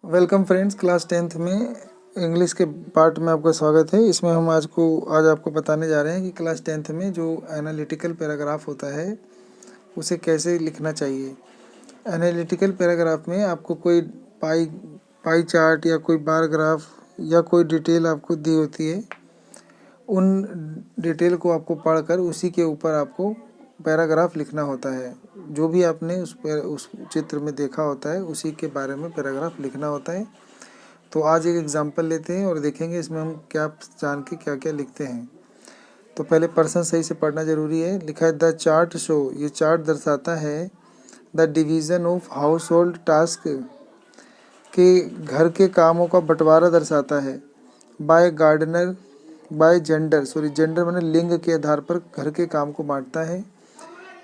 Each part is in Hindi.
वेलकम फ्रेंड्स, क्लास 10th में इंग्लिश के पार्ट में आपका स्वागत है। इसमें हम आज आपको बताने जा रहे हैं कि क्लास 10th में जो एनालिटिकल पैराग्राफ होता है उसे कैसे लिखना चाहिए। एनालिटिकल पैराग्राफ में आपको कोई पाई पाई चार्ट या कोई बार ग्राफ या कोई डिटेल आपको दी होती है। उन डिटेल को आपको पढ़कर उसी के ऊपर आपको पैराग्राफ लिखना होता है। जो भी आपने उस चित्र में देखा होता है उसी के बारे में पैराग्राफ लिखना होता है। तो आज एक एग्जांपल लेते हैं और देखेंगे इसमें हम क्या जान के क्या क्या लिखते हैं। तो पहले पर्सन सही से पढ़ना जरूरी है। लिखा है द चार्ट शो, ये चार्ट दर्शाता है the division of household task, के घर के कामों का बंटवारा दर्शाता है। By gardener, by gender, gender मैंने लिंग के आधार पर घर के काम को बांटता है।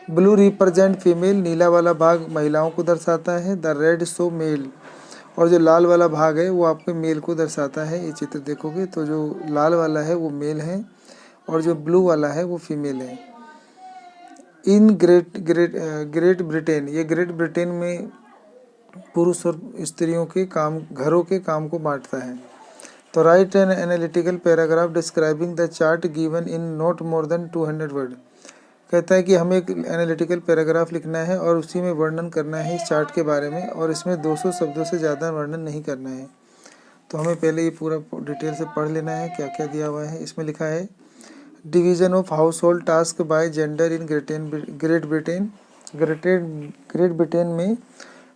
ब्लू रिप्रेजेंट फीमेल, नीला वाला भाग महिलाओं को दर्शाता है। द रेड शो मेल, और जो लाल वाला भाग है वो आपके मेल को दर्शाता है। ये चित्र देखोगे तो जो लाल वाला है वो मेल है और जो ब्लू वाला है वो फीमेल है। इन ग्रेट ब्रिटेन, ये ग्रेट ब्रिटेन में पुरुष और स्त्रियों के काम, घरों के काम को बांटता है। तो right an analytical paragraph describing the chart given in not more than 200 word. कहता है कि हमें एक एनालिटिकल पैराग्राफ लिखना है और उसी में वर्णन करना है इस चार्ट के बारे में, और इसमें 200 शब्दों से ज़्यादा वर्णन नहीं करना है। तो हमें पहले ये पूरा डिटेल से पढ़ लेना है क्या क्या दिया हुआ है। इसमें लिखा है division of household task by gender in great Britain. Great Britain में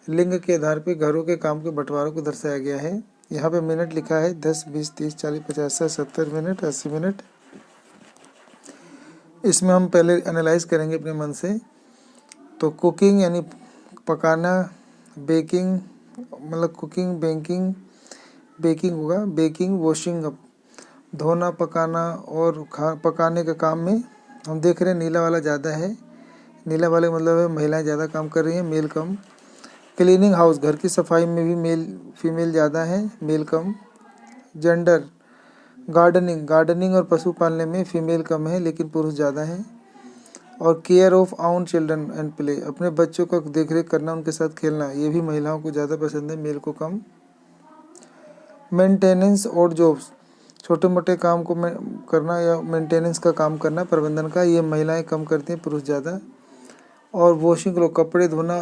लिंग के आधार पर घरों के काम के बंटवारों को दर्शाया गया है। यहाँ पे मिनट लिखा है 10, 20, 30, 40, 50, 70 मिनट, 80 मिनट। इसमें हम पहले एनालाइज करेंगे अपने मन से। तो कुकिंग यानी पकाना, बेकिंग मतलब कुकिंग, बेकिंग होगा, बेकिंग, वॉशिंग अप, धोना, पकाना और पकाने के काम में हम देख रहे हैं नीला वाला ज़्यादा है। नीला वाले मतलब है महिलाएं ज़्यादा काम कर रही हैं, मेल कम। क्लीनिंग हाउस, घर की सफाई में भी फीमेल ज़्यादा है, मेल कम। जेंडर, गार्डनिंग और पशु पालने में फीमेल कम है लेकिन पुरुष ज़्यादा है। और केयर ऑफ आउन चिल्ड्रन एंड प्ले, अपने बच्चों का देख रेख करना, उनके साथ खेलना, ये भी महिलाओं को ज़्यादा पसंद है, मेल को कम। मेंटेनेंस और जॉब्स, छोटे मोटे काम को करना या मेंटेनेंस का काम करना, प्रबंधन का, ये महिलाएं कम करती हैं, पुरुष ज़्यादा। और वॉशिंग क्लोथ, कपड़े धोना,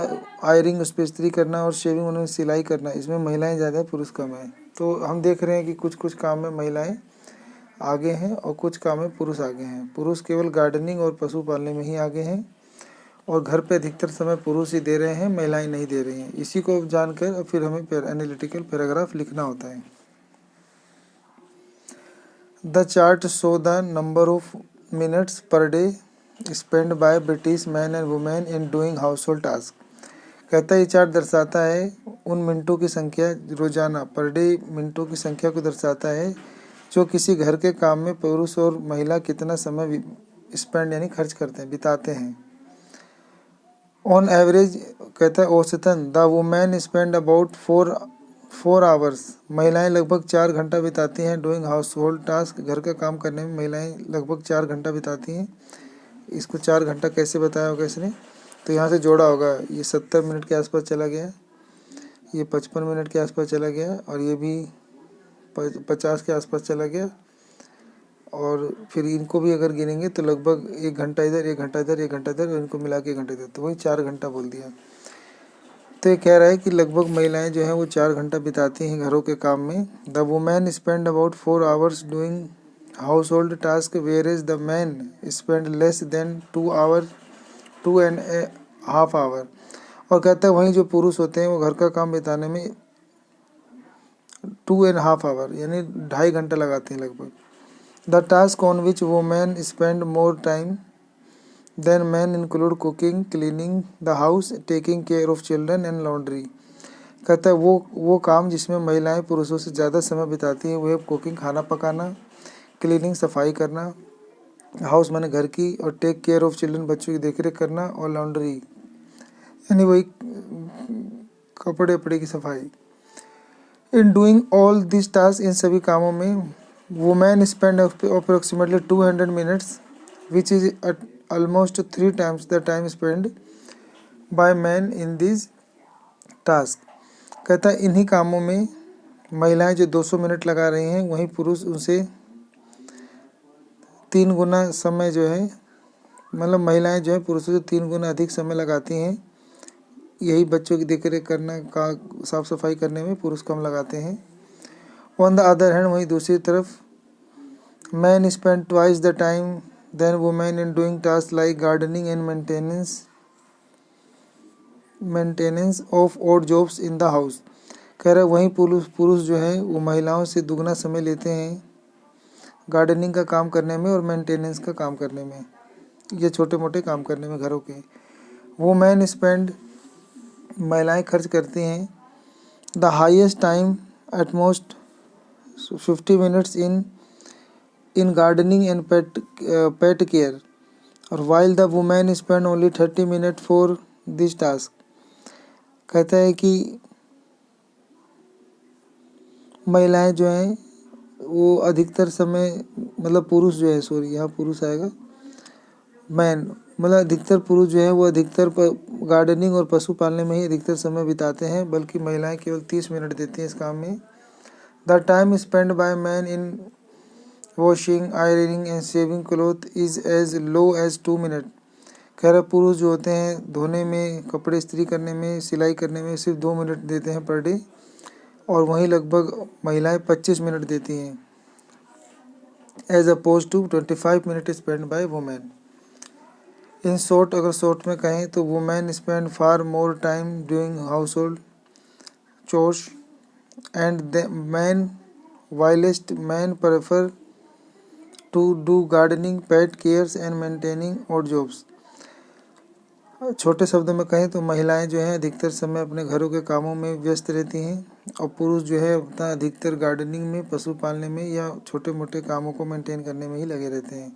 आयरिंग उस पर इस्त्री करना और शेविंग उन्हें सिलाई करना, इसमें महिलाएं ज़्यादा है, पुरुष कम है। तो हम देख रहे हैं कि कुछ कुछ काम में महिलाएं आगे हैं और कुछ काम में पुरुष आगे हैं। पुरुष केवल गार्डनिंग और पशु पालने में ही आगे हैं और घर पे अधिकतर समय पुरुष ही दे रहे हैं, महिलाएं नहीं दे रही हैं। इसी को जानकर फिर हमें एनालिटिकल पैराग्राफ लिखना होता है। The chart show the number of minutes per day spend by British man and women in doing household task. कहता है ये चार्ट दर्शाता है उन मिनटों की संख्या, रोजाना पर डे मिनटों की संख्या को दर्शाता है जो किसी घर के काम में पुरुष और महिला कितना समय स्पेंड यानी खर्च करते हैं, बिताते हैं। ऑन एवरेज, कहता है औसतन, the women spend about 4 hours, महिलाएं लगभग 4 घंटा बिताती हैं डूइंग हाउस होल्ड टास्क, घर का काम करने में महिलाएं लगभग 4 घंटा बिताती हैं। इसको 4 घंटा कैसे बताया होगा इसने, तो यहाँ से जोड़ा होगा। ये 70 मिनट के आसपास चला गया, ये 55 मिनट के आसपास चला गया और ये भी 50 के आसपास चला गया। और फिर इनको भी अगर गिनेंगे तो लगभग 1 घंटा इधर, 1 घंटा इधर, 1 घंटा इधर, और इनको मिला के 1 घंटा इधर, तो वही 4 घंटा बोल दिया। तो ये कह रहा है कि लगभग महिलाएं जो हैं वो 4 घंटा बिताती हैं घरों के काम में। The women spend about 4 hours doing household task where is the man spend less than 2.5 hour. और कहता है वहीं जो पुरुष होते हैं वो घर का काम बिताने में 2.5 आवर यानी 2.5 घंटा लगाते हैं लगभग। The task on which women spend more time than man include cooking, cleaning the house, taking care of children and laundry. कहता है वो काम जिसमें महिलाएं पुरुषों से ज़्यादा समय बिताती हैं वह कुकिंग, खाना पकाना, क्लीनिंग, सफाई करना, हाउस माने घर की, और टेक केयर ऑफ चिल्ड्रन, बच्चों की देखरेख करना, और लॉन्ड्री यानी वही कपड़े वपड़े की सफाई। In doing all this task, इन सभी कामों में women spend approximately 200 minutes which is almost 3 times the time spent by men in these tasks। कहता है इन्हीं कामों में महिलाएं जो 200 मिनट लगा रही हैं वहीं पुरुष उनसे 3 गुना समय जो है, मतलब महिलाएं जो है पुरुषों से 3 गुना अधिक समय लगाती हैं। यही बच्चों की देखरेख करना का साफ सफाई करने में पुरुष कम लगाते हैं। ऑन द अदर हैंड, वहीं दूसरी तरफ man spend twice the time than women in doing task like gardening and maintenance of odd jobs in the house. कह रहा है वहीं पुरुष जो है वो महिलाओं से दुगना समय लेते हैं गार्डनिंग का काम करने में और मेंटेनेंस का काम करने में, ये छोटे मोटे काम करने में घरों के। वो मैन स्पेंड, महिलाएं खर्च करती हैं the highest time at most 50 minutes in gardening and pet care, और while the women spend only 30 minute for this task. कहता है कि महिलाएं जो हैं वो अधिकतर समय, मतलब पुरुष जो है, सॉरी यहाँ पुरुष आएगा, मैन, मतलब अधिकतर पुरुष जो है वो अधिकतर गार्डनिंग और पशु पालने में ही अधिकतर समय बिताते हैं, बल्कि महिलाएं केवल 30 मिनट देती हैं इस काम में। The time spend by man in washing, ironing and shaving cloth is as low as 2 minute. कह रहे पुरुष जो होते हैं धोने में, कपड़े इस्त्री करने में, सिलाई करने में सिर्फ 2 मिनट देते हैं पर डे, और वहीं लगभग महिलाएं 25 मिनट देती हैं as oppose to 25 minute spend by women. In short, अगर शॉर्ट में कहें तो women spend far more time doing household chores and man whilst man prefer to do gardening, pet cares and maintaining odd jobs. छोटे शब्दों में कहें तो महिलाएं जो हैं अधिकतर समय अपने घरों के कामों में व्यस्त रहती हैं, और पुरुष जो है अपना अधिकतर गार्डनिंग में, पशु पालने में या छोटे मोटे कामों को मेंटेन करने में ही लगे रहते हैं।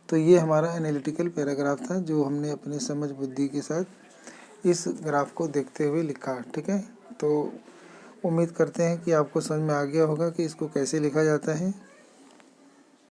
तो ये हमारा एनालिटिकल पैराग्राफ था जो हमने अपने समझ बुद्धि के साथ इस ग्राफ को देखते हुए लिखा। ठीक है, तो उम्मीद करते हैं कि आपको समझ में आ गया होगा कि इसको कैसे लिखा जाता है।